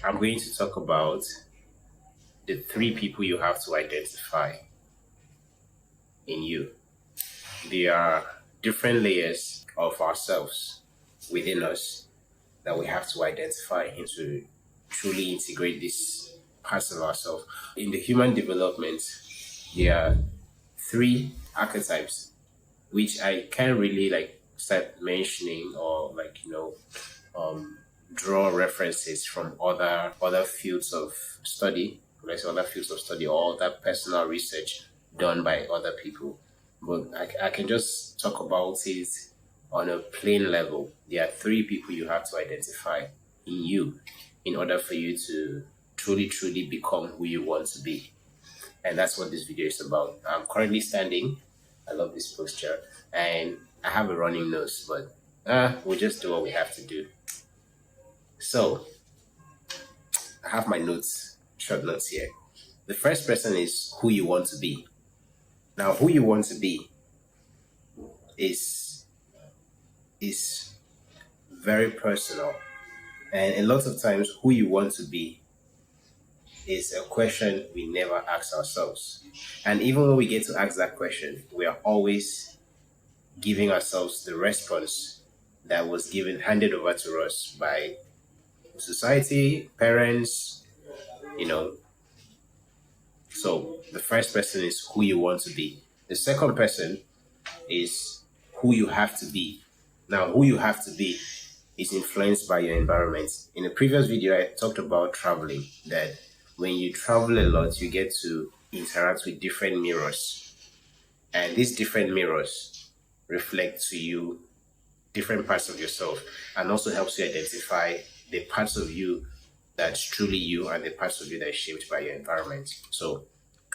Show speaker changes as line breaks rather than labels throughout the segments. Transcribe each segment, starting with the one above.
I'm going to talk about the three people you have to identify in you. There are different layers of ourselves within us that we have to identify and to truly integrate these parts of ourselves. In the human development, there are three archetypes, which I can't really start mentioning or um, draw references from other fields of study, let's say other fields of study or other personal research done by other people. But I can just talk about it on a plain level. There are three people you have to identify in you in order for you to truly become who you want to be. And that's what this video is about. I'm currently standing. I love this posture. And I have a running nose, but we'll just do what we have to do. So, I have my notes, short notes here. The first person is who you want to be. Now, who you want to be is very personal. And a lot of times, who you want to be is a question we never ask ourselves. And even when we get to ask that question, we are always giving ourselves the response that was handed over to us by society, parents, you know. So the first person is who you want to be. The second person is who you have to be. Now, who you have to be is influenced by your environment. In a previous video, I talked about traveling, that when you travel a lot, you get to interact with different mirrors. And these different mirrors reflect to you different parts of yourself and also helps you identify the parts of you that's truly you and the parts of you that is shaped by your environment. So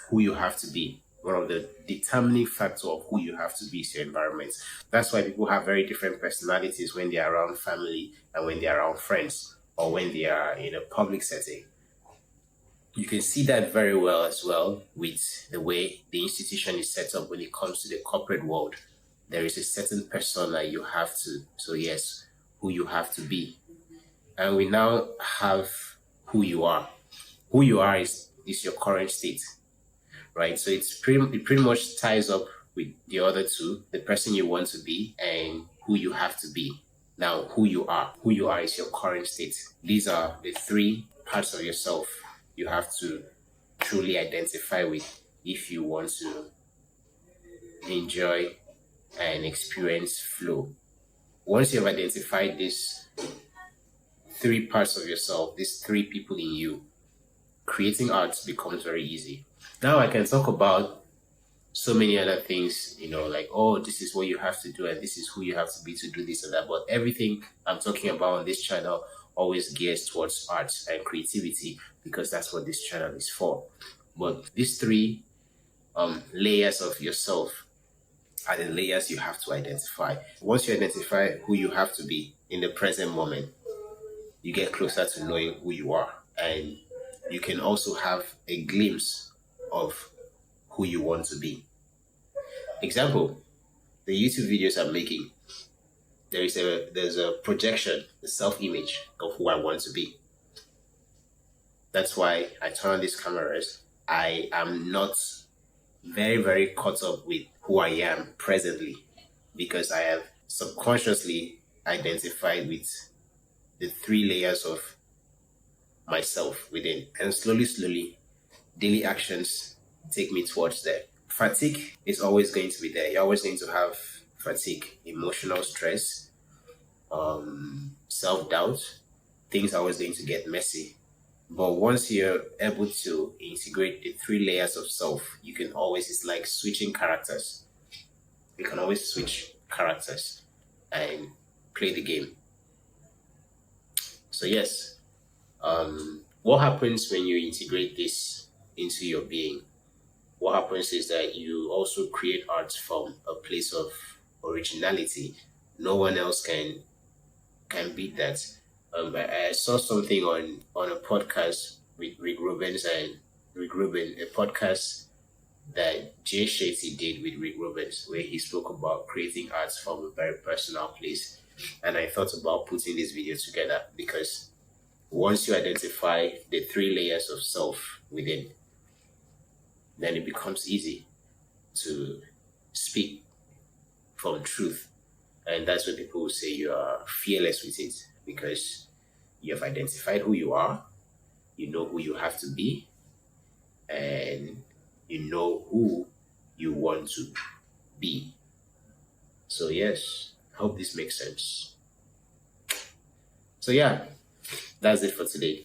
who you have to be, one of the determining factors of who you have to be is your environment. That's why people have very different personalities when they are around family and when they are around friends or when they are in a public setting. You can see that very well as well with the way the institution is set up when it comes to the corporate world. There is a certain persona you have to, so yes, who you have to be. And we now have who you are. Who you are is your current state, right? So it pretty much ties up with the other two, the person you want to be and who you have to be. Now, who you are is your current state. These are the three parts of yourself you have to truly identify with if you want to enjoy and experience flow. Once you've identified these three parts of yourself, these three people in you, creating art becomes very easy. Now I can talk about so many other things, like, oh, this is what you have to do and this is who you have to be to do this and that. But everything I'm talking about on this channel always gears towards art and creativity because that's what this channel is for. But these three layers of yourself are the layers you have to identify. Once you identify who you have to be in the present moment, you get closer to knowing who you are. And you can also have a glimpse of who you want to be. Example, the YouTube videos I'm making, there's a projection, a self-image of who I want to be. That's why I turn on these cameras. I am not very caught up with who I am presently because I have subconsciously identified with the three layers of myself within. And slowly, daily actions take me towards there. Fatigue is always going to be there. You're always going to have fatigue, emotional stress, self-doubt. Things are always going to get messy. But once you're able to integrate the three layers of self, you can always, it's like switching characters. You can always switch characters and play the game. So yes, what happens when you integrate this into your being? What happens is that you also create art from a place of originality. No one else can beat that. I saw something on a podcast with Rick Rubin, a podcast that Jay Shetty did with Rick Rubens, where he spoke about creating art from a very personal place. And I thought about putting this video together because Once you identify the three layers of self within, then it becomes easy to speak from truth. And that's when people will say you are fearless with it, because you have identified who you are, you know who you have to be, and you know who you want to be. So, yes, I hope this makes sense. So, yeah, that's it for today.